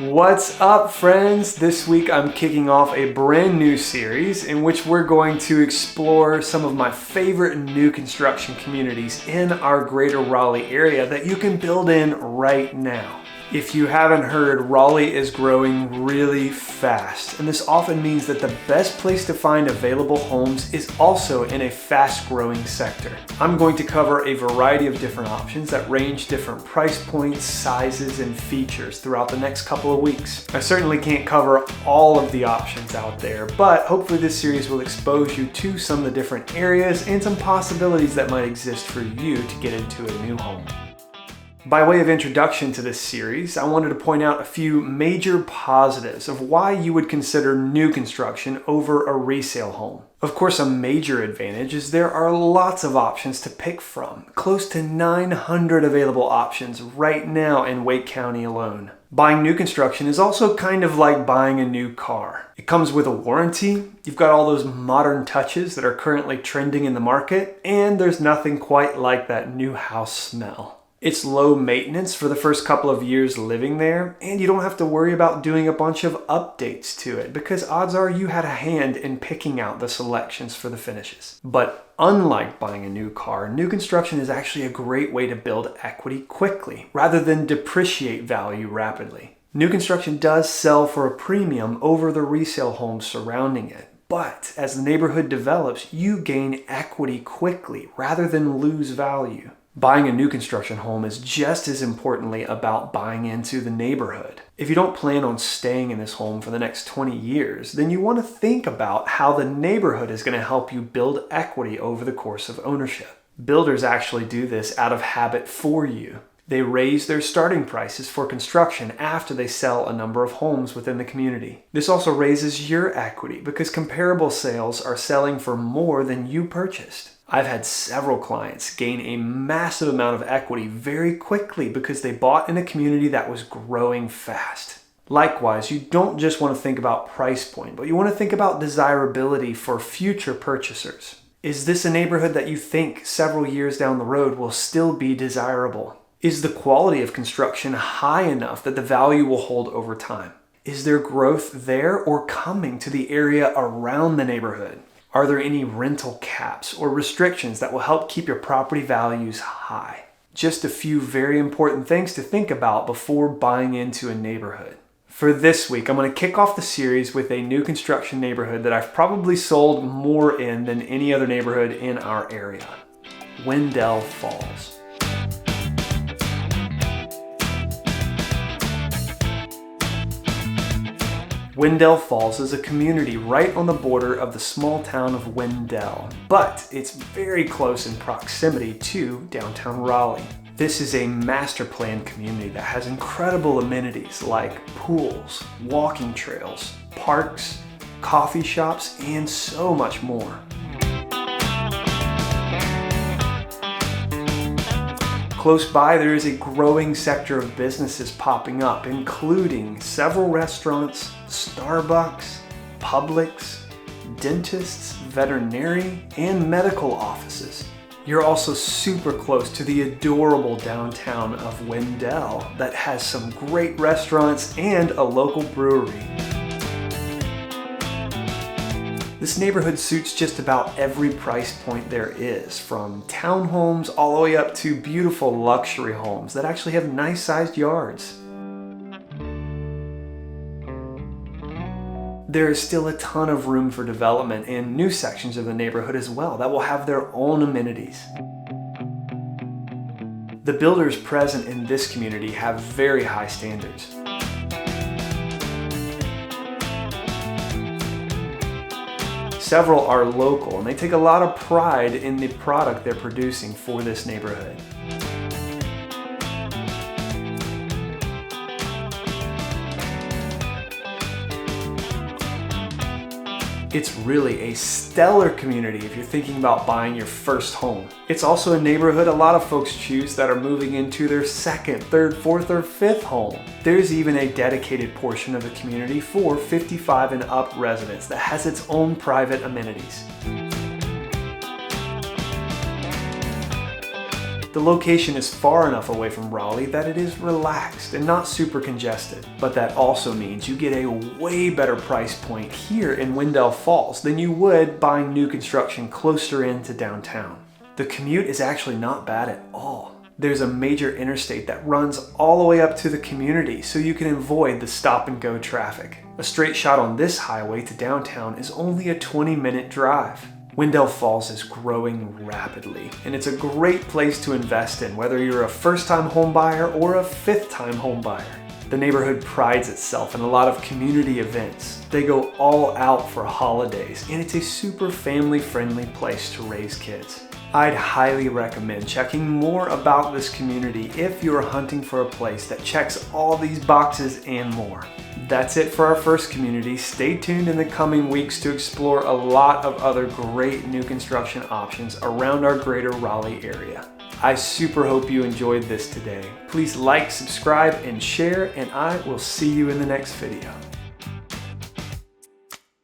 What's up, friends? This week I'm kicking off a brand new series in which we're going to explore some of my favorite new construction communities in our greater Raleigh area that you can build in right now. If you haven't heard, Raleigh is growing really fast, and this often means that the best place to find available homes is also in a fast-growing sector. I'm going to cover a variety of different options that range different price points, sizes, and features throughout the next couple of weeks. I certainly can't cover all of the options out there, but hopefully this series will expose you to some of the different areas and some possibilities that might exist for you to get into a new home. By way of introduction to this series, I wanted to point out a few major positives of why you would consider new construction over a resale home. Of course, a major advantage is there are lots of options to pick from, close to 900 available options right now in Wake County alone. Buying new construction is also kind of like buying a new car. It comes with a warranty, you've got all those modern touches that are currently trending in the market, and there's nothing quite like that new house smell. It's low maintenance for the first couple of years living there, and you don't have to worry about doing a bunch of updates to it because odds are you had a hand in picking out the selections for the finishes. But unlike buying a new car, new construction is actually a great way to build equity quickly rather than depreciate value rapidly. New construction does sell for a premium over the resale homes surrounding it. But as the neighborhood develops, you gain equity quickly rather than lose value. Buying a new construction home is just as importantly about buying into the neighborhood. If you don't plan on staying in this home for the next 20 years, then you want to think about how the neighborhood is going to help you build equity over the course of ownership. Builders actually do this out of habit for you. They raise their starting prices for construction after they sell a number of homes within the community. This also raises your equity because comparable sales are selling for more than you purchased. I've had several clients gain a massive amount of equity very quickly because they bought in a community that was growing fast. Likewise, you don't just want to think about price point, but you want to think about desirability for future purchasers. Is this a neighborhood that you think several years down the road will still be desirable? Is the quality of construction high enough that the value will hold over time? Is there growth there or coming to the area around the neighborhood? Are there any rental caps or restrictions that will help keep your property values high? Just a few very important things to think about before buying into a neighborhood. For this week, I'm going to kick off the series with a new construction neighborhood that I've probably sold more in than any other neighborhood in our area. Wendell Falls. Wendell Falls is a community right on the border of the small town of Wendell, but it's very close in proximity to downtown Raleigh. This is a master plan community that has incredible amenities like pools, walking trails, parks, coffee shops, and so much more. Close by, there is a growing sector of businesses popping up, including several restaurants, Starbucks, Publix, dentists, veterinary, and medical offices. You're also super close to the adorable downtown of Wendell that has some great restaurants and a local brewery. This neighborhood suits just about every price point there is, from townhomes all the way up to beautiful luxury homes that actually have nice sized yards. There is still a ton of room for development in new sections of the neighborhood as well that will have their own amenities. The builders present in this community have very high standards. Several are local, and they take a lot of pride in the product they're producing for this neighborhood. It's really a stellar community if you're thinking about buying your first home. It's also a neighborhood a lot of folks choose that are moving into their second, third, fourth, or fifth home. There's even a dedicated portion of the community for 55 and up residents that has its own private amenities. The location is far enough away from Raleigh that it is relaxed and not super congested. But that also means you get a way better price point here in Wendell Falls than you would buying new construction closer into downtown. The commute is actually not bad at all. There's a major interstate that runs all the way up to the community, so you can avoid the stop and go traffic. A straight shot on this highway to downtown is only a 20-minute drive. Wendell Falls is growing rapidly, and it's a great place to invest in, whether you're a first-time home buyer or a fifth-time home buyer. The neighborhood prides itself in a lot of community events. They go all out for holidays, and it's a super family-friendly place to raise kids. I'd highly recommend checking more about this community if you're hunting for a place that checks all these boxes and more. That's it for our first community. Stay tuned in the coming weeks to explore a lot of other great new construction options around our greater Raleigh area. I super hope you enjoyed this today. Please like, subscribe, and share, and I will see you in the next video.